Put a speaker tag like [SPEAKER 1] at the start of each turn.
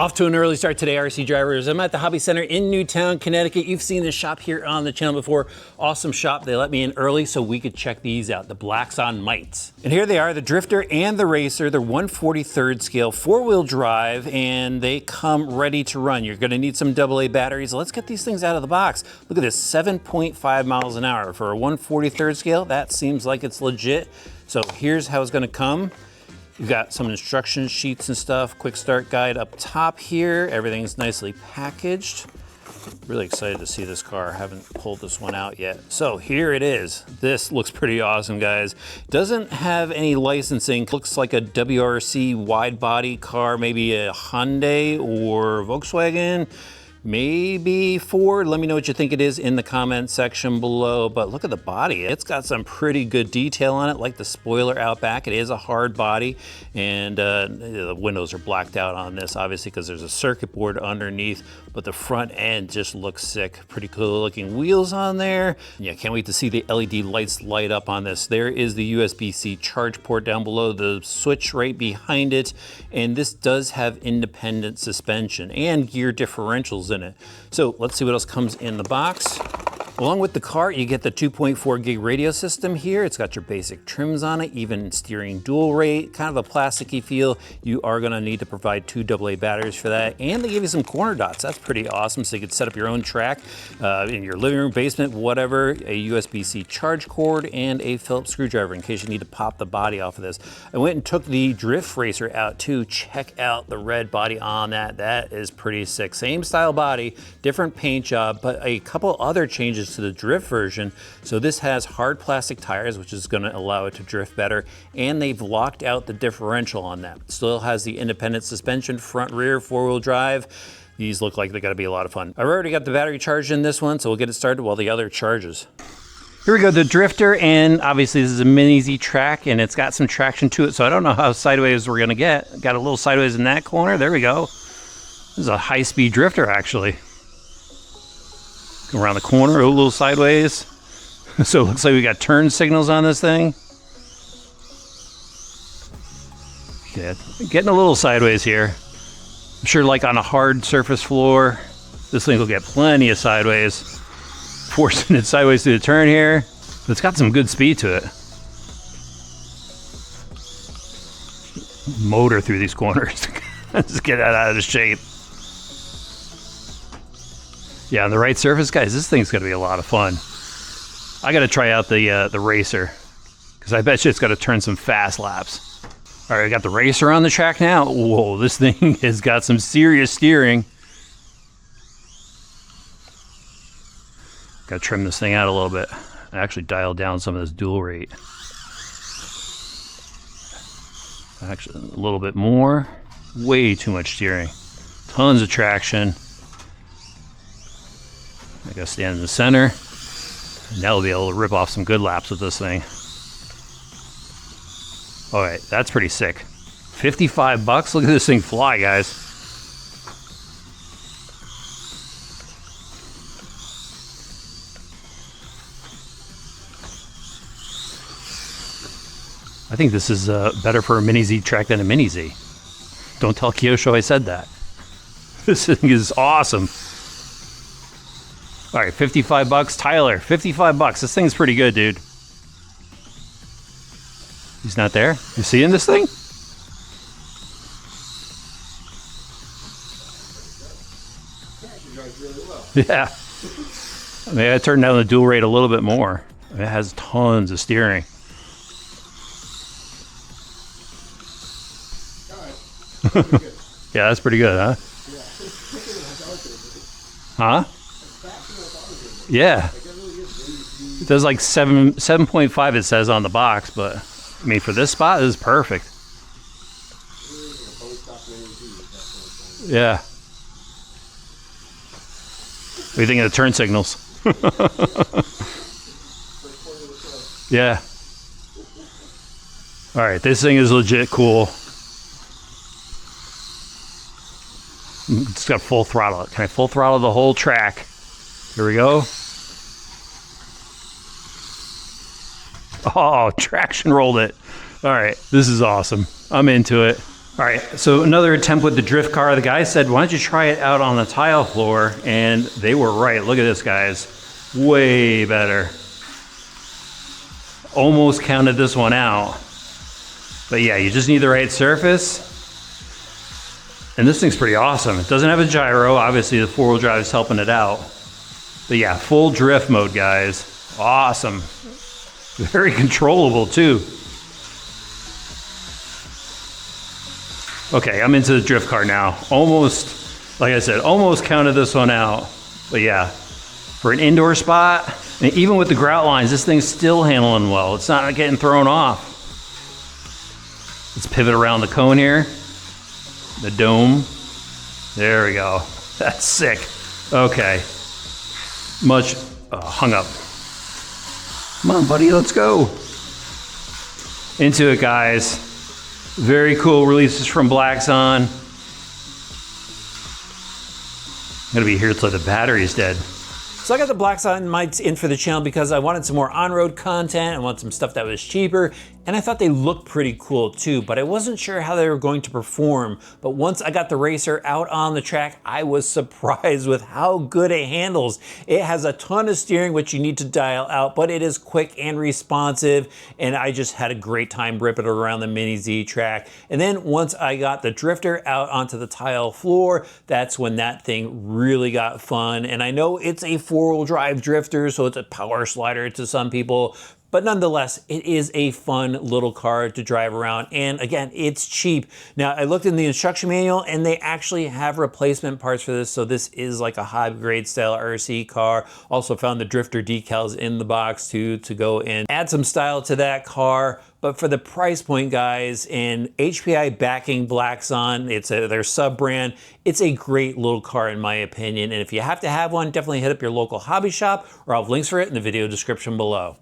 [SPEAKER 1] Off to an early start today, RC drivers. I'm at the Hobby Center in Newtown, Connecticut. You've seen this shop here on the channel before. Awesome shop. They let me in early so we could check these out, the Blackzon Mytes. And here they are, the Drifter and the Racer. They're 1/43rd scale, 4-wheel drive, and they come ready to run. You're gonna need some AA batteries. Let's get these things out of the box. Look at this, 7.5 miles an hour. For a 1/43rd scale, that seems like it's legit. So here's how it's gonna come. You've got some instruction sheets and stuff, quick start guide up top here. Everything's nicely packaged. Really excited to see this car. Haven't pulled this one out yet. So here it is. This looks pretty awesome, guys. Doesn't have any licensing. Looks like a WRC wide body car, maybe a Hyundai or Volkswagen. Maybe Ford. Let me know what you think it is in the comment section below. But look at the body. It's got some pretty good detail on it, like the spoiler out back. It is a hard body, and the windows are blacked out on this, obviously, because there's a circuit board underneath. But the front end just looks sick. Pretty cool looking wheels on there. Yeah, can't wait to see the LED lights light up on this. There is the USB-C charge port down below, the switch right behind it. And this does have independent suspension and gear differentials in it. So let's see what else comes in the box. Along with the car, you get the 2.4 gig radio system here. It's got your basic trims on it, even steering dual rate, kind of a plasticky feel. You are gonna need to provide 2 AA batteries for that. And they give you some corner dots. That's pretty awesome. So you could set up your own track in your living room, basement, whatever, a USB-C charge cord and a Phillips screwdriver in case you need to pop the body off of this. I went and took the Drift Racer out too. Check out the red body on that. That is pretty sick. Same style body, different paint job, but a couple other changes to the Drift version. So this has hard plastic tires, which is going to allow it to drift better, and they've locked out the differential on that. Still has the independent suspension, front rear, 4-wheel drive. These look like they're going to be a lot of fun. I've already got the battery charged in this one, so we'll get it started while the other charges. Here we go, the Drifter, and obviously this is a mini Z track, and it's got some traction to it, so I don't know how sideways we're going to get. Got a little sideways in that corner. There we go. This is a high-speed drifter, actually. Go around the corner, a little sideways. So it looks like we got turn signals on this thing. Yeah, getting a little sideways here. I'm sure like on a hard surface floor, this thing will get plenty of sideways. Forcing it sideways through the turn here. But it's got some good speed to it. Motor through these corners. Just get that out of the shape. Yeah, on the right surface, guys, this thing's gonna be a lot of fun. I gotta try out the Racer, because I bet you it's gotta turn some fast laps. All right, I got the Racer on the track now. Whoa, this thing has got some serious steering. Gotta trim this thing out a little bit. I actually dialed down some of this dual rate. Actually, a little bit more. Way too much steering. Tons of traction. I gotta stand in the center. And now we'll be able to rip off some good laps with this thing. All right, that's pretty sick. 55 bucks. Look at this thing fly, guys. I think this is better for a Mini Z track than a Mini Z. Don't tell Kyosho I said that. This thing is awesome. All right, 55 bucks. Tyler, 55 bucks. This thing's pretty good, dude. He's not there? You seeing this thing? Yeah. I mean, I turned down the dual rate a little bit more. It has tons of steering. Yeah, that's pretty good, huh? Huh? Yeah. It does like 7.5 it says on the box, but I mean for this spot, this is perfect. Yeah. What do you think of the turn signals? Yeah. All right, this thing is legit cool. It's got full throttle. Can I full throttle the whole track? Here we go. Oh, traction rolled it. All right, this is awesome. I'm into it. All right, so another attempt with the drift car. The guy said, why don't you try it out on the tile floor? And they were right. Look at this, guys. Way better. Almost counted this one out. But yeah, you just need the right surface. And this thing's pretty awesome. It doesn't have a gyro. Obviously, the four-wheel drive is helping it out. But yeah, full drift mode, guys. Awesome. Very controllable, too. Okay, I'm into the drift car now. Almost, like I said, almost counted this one out. But yeah, for an indoor spot, and even with the grout lines, this thing's still handling well. It's not getting thrown off. Let's pivot around the cone here. The dome. There we go. That's sick. Okay. Much hung up. Come on, buddy, let's go. Into it, guys. Very cool releases from Blackzon. I'm gonna be here till the battery's dead. So I got the Blackzon Mytes in for the channel because I wanted some more on-road content. I wanted some stuff that was cheaper, and I thought they looked pretty cool too, but I wasn't sure how they were going to perform. But once I got the racer out on the track, I was surprised with how good it handles. It has a ton of steering, which you need to dial out, but it is quick and responsive, and I just had a great time ripping it around the Mini Z track. And then once I got the drifter out onto the tile floor, that's when that thing really got fun. And I know it's a four-wheel drive drifter, so it's a power slider to some people, but nonetheless, it is a fun little car to drive around. And again, it's cheap. Now, I looked in the instruction manual and they actually have replacement parts for this. So this is like a hobby grade style RC car. Also found the drifter decals in the box too, to go and add some style to that car. But for the price point, guys, and HPI backing Blackzon, it's their sub brand, it's a great little car in my opinion. And if you have to have one, definitely hit up your local hobby shop, or I'll have links for it in the video description below.